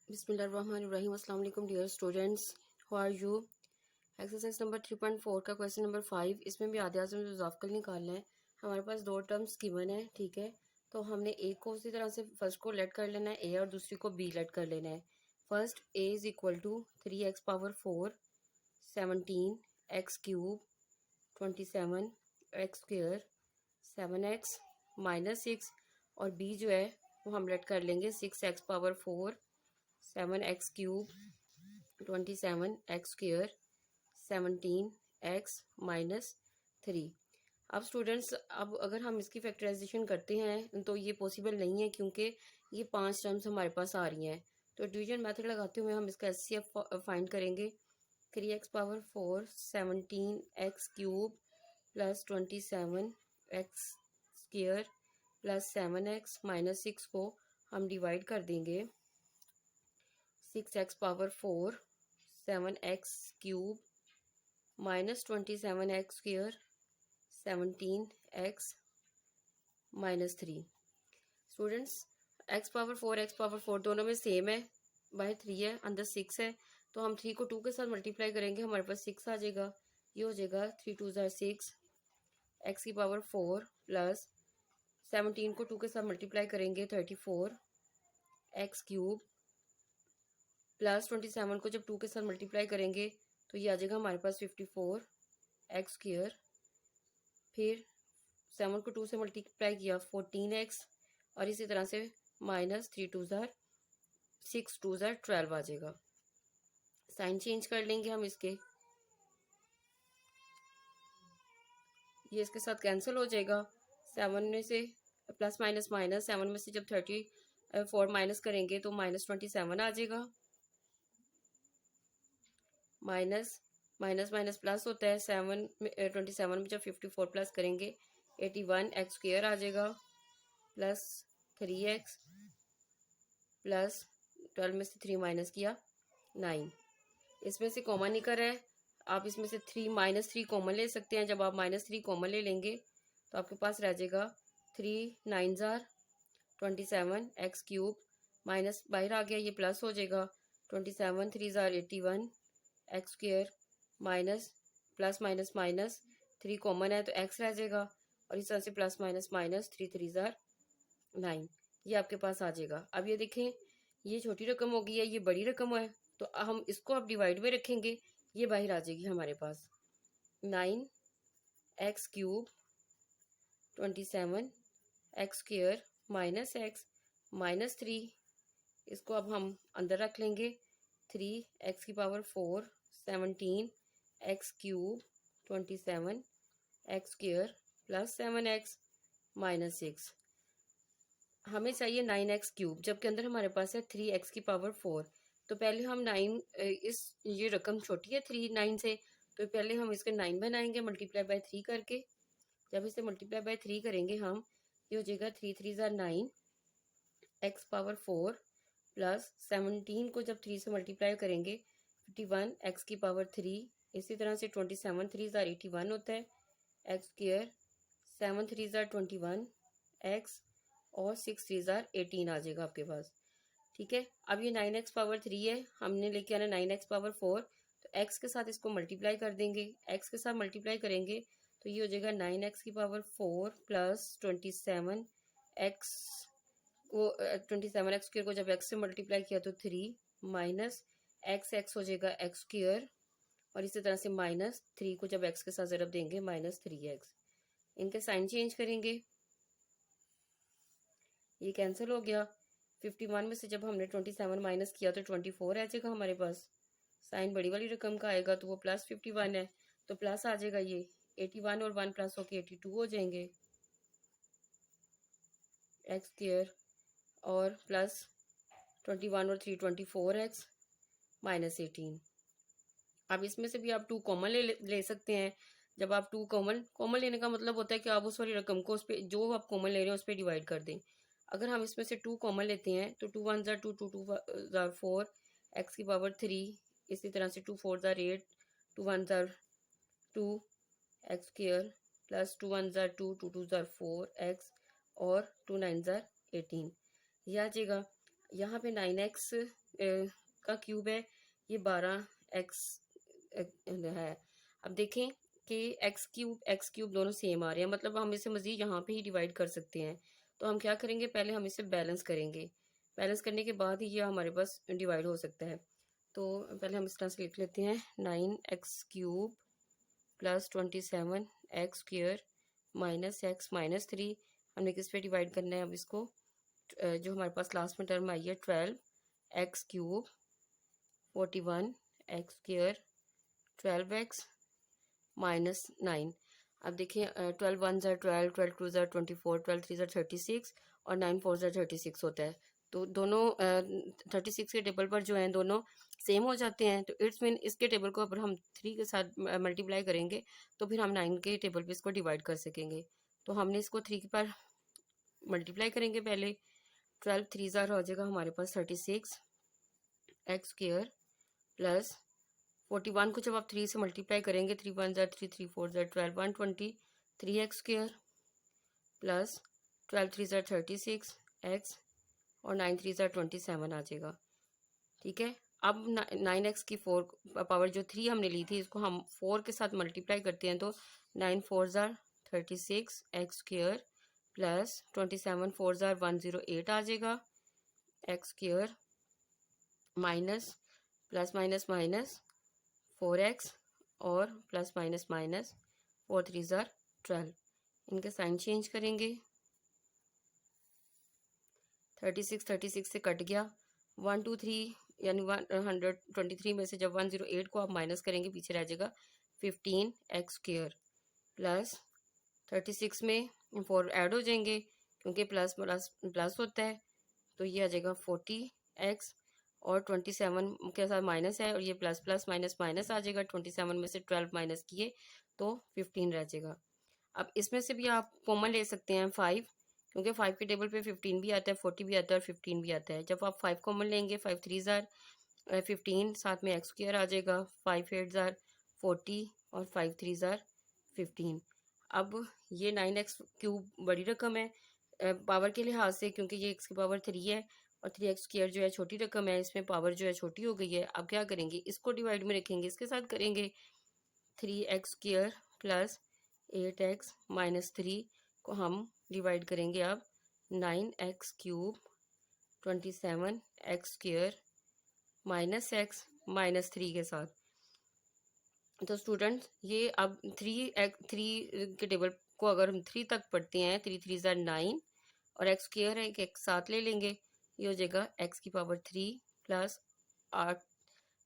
बिस्मिल्लाहिर्रहमानिर्रहीम। अस्सलाम वालेकुम dear students, how are you. Exercise number 3.4 का क्वेश्चन नंबर 5, इसमें भी आधे आज़म इजाफा निकालना है। हमारे पास दो टर्म्स गिवन है, ठीक है। तो हमने एक को उसी तरह से फर्स्ट को लेट कर लेना है ए और दूसरी को बी लेट कर लेना है। First A is equal to 3x power 4 17 X cube 27 X square 7x minus 6, और बी जो है वो हम लेट कर लेंगे 6x power 4 7x cube 27x square 17x minus 3। अब स्टूडेंट्स, अब अगर हम इसकी फैक्टराइजेशन करते हैं तो ये पॉसिबल नहीं है, क्योंकि ये 5 टर्म्स हमारे पास आ रही हैं। तो डिवीजन मेथड लगाते हुए हम इसका एचसीएफ फाइंड करेंगे। 3x power 4 17x cube plus 27x square plus 7x minus 6 को हम डिवाइड कर देंगे 6x power 4 7x cube minus 27x square 17x minus 3। Students, x power 4 x power 4 दोनों में सेम है, बाय 3 है, अंदर 6 है। तो हम 3 को 2 के साथ मल्टीप्लाई करेंगे, हमारे पास 6 आ जाएगा। ये हो जाएगा 3 2 ज़ार 6 x की पावर 4 प्लस 17 को 2 के साथ मल्टीप्लाई करेंगे 34 x क्यूब प्लस 27 को जब 2 के साथ मल्टीप्लाई करेंगे तो ये आ जाएगा हमारे पास 54 एक्स स्क्वेयर। फिर 7 को 2 से मल्टीप्लाई किया 14x, और इसी तरह से माइनस 3 2 ज़ार 6 2 ज़ार 12 आ जाएगा। साइन चेंज कर लेंगे हम इसके, ये इसके साथ कैंसिल हो जाएगा। 7 में से प्लस माइनस माइनस, 7 में से जब 34 माइनस करेंगे तो माइनस 27 आ जाएगा। माइनस माइनस माइनस प्लस होता है, 27 में जब 54 प्लस करेंगे 81 एक्स स्क्वेयर आ जाएगा प्लस 3x प्लस 12 में से 3 माइनस किया 9। इसमें से कॉमन नहीं कर रहा है, आप इसमें से 3 माइनस 3 कॉमन ले सकते हैं। जब आप माइनस 3 कॉमन ले लेंगे तो आपके पास रह जाएगा 3 9 ज़ार 27 एक्स क्यूब, माइनस बाहर आ गया, ये प्लस हो जाएगा 27 3 ज़ार 81 x square minus plus minus minus 3 common है तो एक्स रह जाएगा, और इस तरह से प्लस माइनस माइनस 3 3 ज़ार 9, ये आपके पास आ जाएगा। अब ये देखें, ये छोटी रकम हो गई है, ये बड़ी रकम है, तो हम इसको अब डिवाइड में रखेंगे, ये बाहर आ जाएगी हमारे पास 9 x cube 27 X square minus x minus 3, इसको अब हम अंदर रख लेंगे। 3 एक्स की power 4 17 X cube 27 X square plus 7x minus 6। हमें चाहिए 9x क्यूब, जबकि अंदर हमारे पास है 3x की पावर 4। तो पहले हम 9, ये रकम छोटी है 3 9 से, तो पहले हम इसके 9 बनाएंगे मल्टीप्लाई बाय 3 करके। जब इसे मल्टीप्लाई बाय 3 करेंगे हम, ये हो जाएगा 3 3 ज़ार 9 एक्स पावर 4 प्लस 17 को जब 3 से मल्टीप्लाई करेंगे 51 एक्स की पावर 3, इसी तरह से 27 3 ज़ार 81 होता है एक्स स्क्वेयर 7 3 ज़ार 21 एक्स और 6 3 ज़ार 18 आ जाएगा आपके पास, ठीक है। अब ये 9x पावर 3 है, हमने लेके आना 9x पावर 4, तो x के साथ इसको मल्टीप्लाई कर देंगे। x के साथ मल्टीप्लाई करेंगे तो ये हो जाएगा 9x की पावर 4 प्लस 27x को 27x स्क्वेयर को जब x से मल्टीप्लाई किया तो 3 माइनस x हो जाएगा x स्क्वेयर, और इसी तरह से माइनस 3 को जब x के साथ ज़रब देंगे माइनस 3x। इनके साइन चेंज करेंगे, ये कैंसिल हो गया। 51 में से जब हमने 27 माइनस किया तो 24 आ जाएगा हमारे पास। साइन बड़ी वाली रकम का आएगा तो वो प्लस 51 है, तो प्लस आ जाएगा, ये 81 और 1 प्लस होके 82 हो जाएंगे एक्स स्क्वेयर, और प्लस 21 और 3 24x माइनस 18। अब इसमें से भी आप 2 कॉमन ले सकते हैं। जब आप 2 कॉमन लेने का मतलब होता है कि आप उस वाली रकम को उस पर जो आप कॉमन ले रहे हैं उस पर डिवाइड कर दें। अगर हम इसमें से 2 कॉमन लेते हैं तो 2 1 ज़ार 2 2 2 ज़ार 4 एक्स की पावर 3, इसी तरह से 2 4 ज़ार 8 2 1 ज़ार 2 एक्स स्क्वेयर प्लस 2 1 ज़ार 2 2 2 ज़ार 4 एक्स और 2 9 ज़ार 18, यह आ जाएगा। यहाँ पे 9x का क्यूब है, ये 12x है। अब देखें कि एक्स क्यूब दोनों सेम आ रहे हैं, मतलब हम इसे मज़ीद यहाँ पे ही डिवाइड कर सकते हैं। तो हम क्या करेंगे, पहले हम इसे बैलेंस करेंगे, बैलेंस करने के बाद ही ये हमारे पास डिवाइड हो सकता है। तो पहले हम इस तरह से लिख लेते हैं 9x cube plus 27x square minus x minus 3। हमने किस पे डिवाइड करना है अब इसको, जो हमारे पास लास्ट में टर्म आई है 12x cube 41x square 12x minus 9। अब देखिए 12 वन ज़ा 12, 12 टू ज़ा 24, 12 थ्री ज़ा 36 और 9 फोर ज़ा 36 होता है। तो दोनों 36 के टेबल पर जो हैं दोनों सेम हो जाते हैं। तो इट्स मीन इसके टेबल को अगर हम 3 के साथ मल्टीप्लाई करेंगे तो फिर हम 9 के टेबल पे इसको डिवाइड कर सकेंगे। तो हमने इसको 3 पर मल्टीप्लाई करेंगे पहले, 12 थ्री ज़ा हो जाएगा हमारे पास 36 एक्स स्क्वेयर प्लस 41 को जब आप 3 से मल्टीप्लाई करेंगे, 3 वन ज़ा 3, 3 फोर ज़ा 12, 123 एक्स स्क्वेयर प्लस 12 थ्री ज़ा 36 एक्स और 9 थ्री ज़ा 27 आ जाएगा। ठीक है, अब 9x की 4 पावर जो 3 हमने ली थी, इसको हम 4 के साथ मल्टीप्लाई करते हैं तो 9 फोर ज़ा 36 एक्स स्क्वेयर प्लस 27 फोर ज़ा 108 आ जाएगा x square minus plus minus minus 4x और प्लस माइनस माइनस 4 थ्री ज़ा 12। इनके साइन चेंज करेंगे, 36 से कट गया, 123 यानी 123 में से जब 108 को आप माइनस करेंगे पीछे रह जाएगा 15 एक्स स्क्वेयर प्लस 36 में 4 ऐड हो जाएंगे क्योंकि प्लस प्लस प्लस होता है, तो ये आ जाएगा 40 एक्स और 27 के साथ माइनस है और ये प्लस प्लस माइनस माइनस आ जाएगा। 27 में से 12 माइनस किए तो 15 रह जाएगा। अब इसमें से भी आप कॉमन ले सकते हैं 5, क्योंकि 5 के टेबल पे 15 भी आता है, 40 भी आता है और 15 भी आता है। जब आप 5 कॉमन लेंगे, 5 थ्री ज़ार 15, साथ में एक्स स्क्वायर आ जाएगा, 5 एट ज़ार 40 और 5 थ्री ज़ार 15। अब ये 9x क्यूब बड़ी रकम है पावर के लिहाज से, क्योंकि ये x की पावर 3 है और 3x स्क्वायर जो है छोटी रकम है, इसमें पावर जो है छोटी हो गई है। अब क्या करेंगे, इसको डिवाइड में रखेंगे, इसके साथ करेंगे 3x square plus 8x minus 3 को हम डिवाइड करेंगे अब 9x cube 27x square minus x minus 3 के साथ। तो स्टूडेंट्स ये अब 3 के टेबल को अगर हम 3 तक पढ़ते हैं, 3 थ्री ज़ार 9 और एक्स स्क्वायर है एक साथ ले लेंगे, ये हो जाएगा एक्स की पावर 3 प्लस 8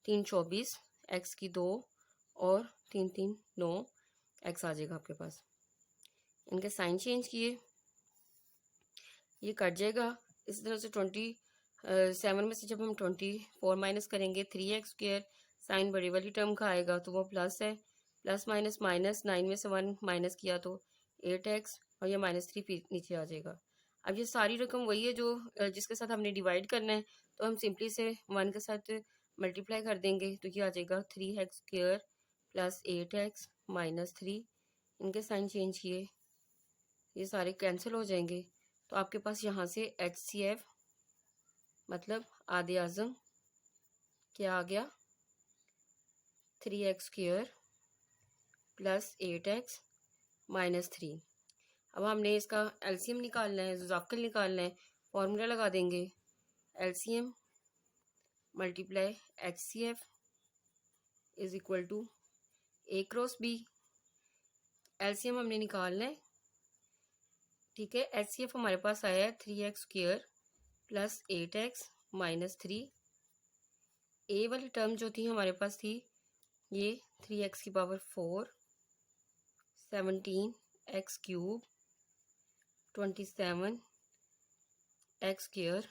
3 24 एक्स की 2 और 3 3 9 एक्स आ जाएगा आपके पास। इनके साइन चेंज किए, ये कट जाएगा इस तरह से। 27 में से जब हम 24 माइनस करेंगे 3x स्क्वायर, साइन बड़ी वाली टर्म का आएगा तो वो प्लस है, प्लस माइनस माइनस 9 में से 1 माइनस किया तो 8x और ये -3 नीचे आ जाएगा। अब ये सारी रकम वही है जो जिसके साथ हमने डिवाइड करना है, तो हम सिंपली से 1 के साथ मल्टीप्लाई कर देंगे तो ये आ जाएगा 3x square plus 8x minus 3। इनके साइन चेंज किए, ये सारे कैंसिल हो जाएंगे, तो आपके पास यहाँ से HCF मतलब आधे आज़म क्या आ गया, 3x square plus 8x minus 3। अब हमने इसका एलसीएम निकालना है, ज़ाफ्कल निकालना है, फॉर्मूला लगा देंगे, LCM multiply HCF is equal to A cross B। LCM हमने निकालना है, ठीक है। HCF हमारे पास आया है 3x square plus 8x minus 3। ए वाली टर्म जो थी हमारे पास थी ये 3x की power 4 17 X cube 27 x square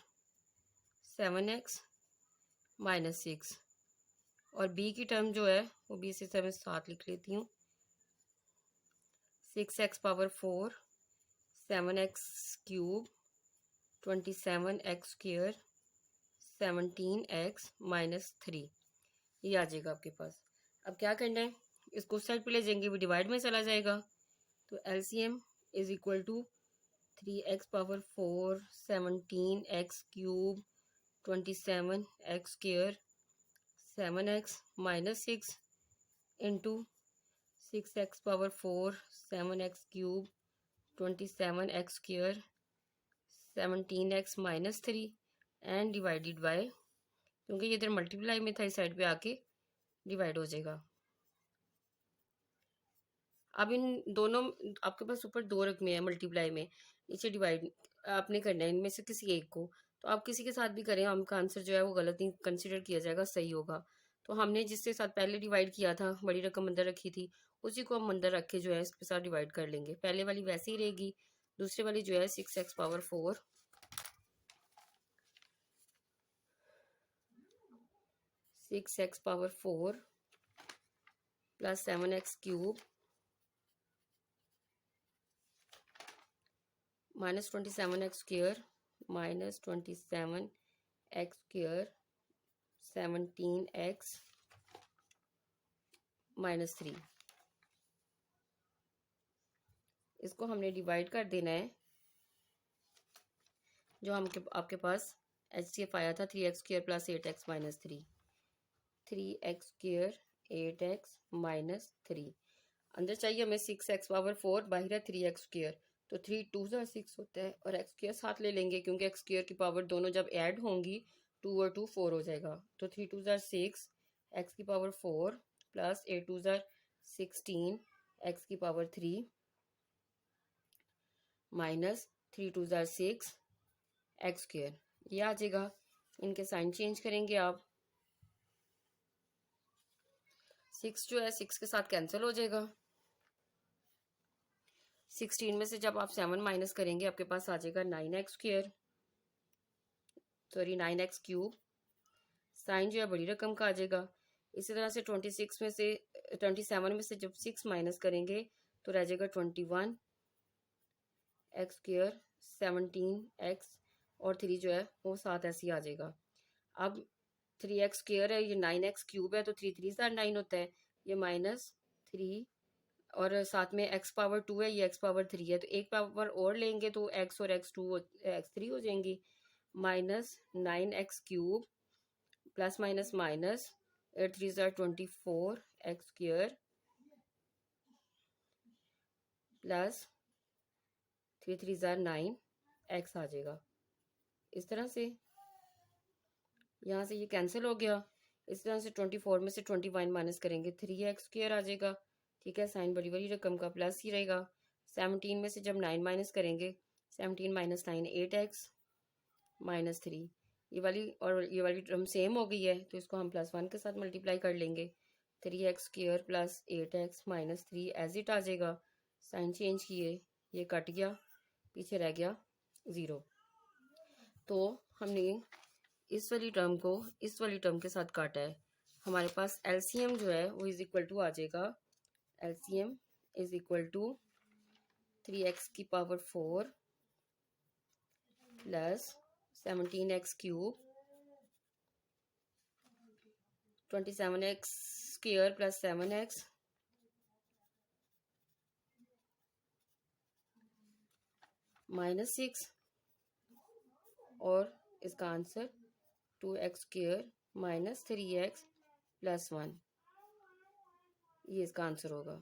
7x minus 6 और b की टर्म जो है वो b से मैं 7 लिख लेती हूँ, 6x power 4 7x cube 27 x square 17x minus 3, ये आ जाएगा आपके पास। अब क्या करना है, इसको साइड पे ले जाएंगे, वो डिवाइड में चला जाएगा, तो LCM is equal to 3x power 4 17x cube 27x² 7x minus 6 into 6x⁴ 7x³ 27x² 17x minus 3 and divided by, क्योंकि ये इधर मल्टीप्लाई में था इस साइड पे आके डिवाइड हो जाएगा। अब इन दोनों, आपके पास ऊपर दो रकमें हैं मल्टीप्लाई में, नीचे डिवाइड आपने करना है इनमें से किसी एक को। तो आप किसी के साथ भी करें, आपका आंसर जो है वो गलत नहीं कंसिडर किया जाएगा, सही होगा। तो हमने जिसके साथ पहले डिवाइड किया था, बड़ी रकम अंदर रखी थी, उसी को हम अंदर रख के जो है इसके साथ डिवाइड कर लेंगे। पहले वाली वैसे ही रहेगी, दूसरी वाली जो है 6x⁴ 6x⁴ plus 7x³ minus 27x² minus 27x² 17x minus 3, इसको हमने डिवाइड कर देना है। जो आपके पास HCF आया था 3x² plus 8x minus 3, 3x², 8x minus 3। अंदर चाहिए हमें 6x⁴, बाहर है 3x², तो 3 2 6 होता है, और x² साथ ले लेंगे क्योंकि x² की पावर दोनों जब ऐड होंगी 2 और 2 4 हो जाएगा। तो 3 2 6 x⁴ plus 8 2 16 x⁴ minus 3 2 6 x², ये आ जाएगा। इनके साइन चेंज करेंगे आप, 6 जो है 6 के साथ कैंसिल हो जाएगा। 16 में से जब आप 7 माइनस करेंगे आपके पास आ जाएगा 9x², सॉरी 9x³। साइन जो है बड़ी रकम का आ जाएगा। इसी तरह से 27 में से जब 6 माइनस करेंगे तो रह जाएगा 21x², 17x और 3 जो है वो साथ ऐसे ही आ जाएगा। अब 3x² है, ये 9x³ है, तो 3 3 9 होता है, ये माइनस 3 और साथ में x⁴ है, ये x⁴ है, तो एक पावर और लेंगे तो x और x3 हो जाएंगी। Minus 9x³ plus minus minus 8 3 24 x² plus 3 3 9 x आ जाएगा। इस तरह से यहाँ से ये कैंसिल हो गया। इस तरह से 24 में से 21 माइनस करेंगे 3x² आ जाएगा। ठीक है, साइन बड़ी बड़ी रकम का प्लस ही रहेगा। 17 में से जब 9 माइनस करेंगे, 17 माइनस 9 8x माइनस 3, ये वाली और ये वाली टर्म सेम हो गई है, तो इसको हम +1 के साथ मल्टीप्लाई कर लेंगे। 3x² plus 8x minus 3 as it आ जाएगा। साइन चेंज किए, ये कट गया, पीछे रह गया 0। तो हमने इस वाली टर्म को इस वाली टर्म के साथ काटा है। हमारे पास LCM जो है वो इज इक्वल टू आ जाएगा, LCM is equal to 3x⁴ plus 17x³ 27x² plus 7x minus 6 और इसका answer 2x² minus 3x plus 1, ये इसका आंसर होगा।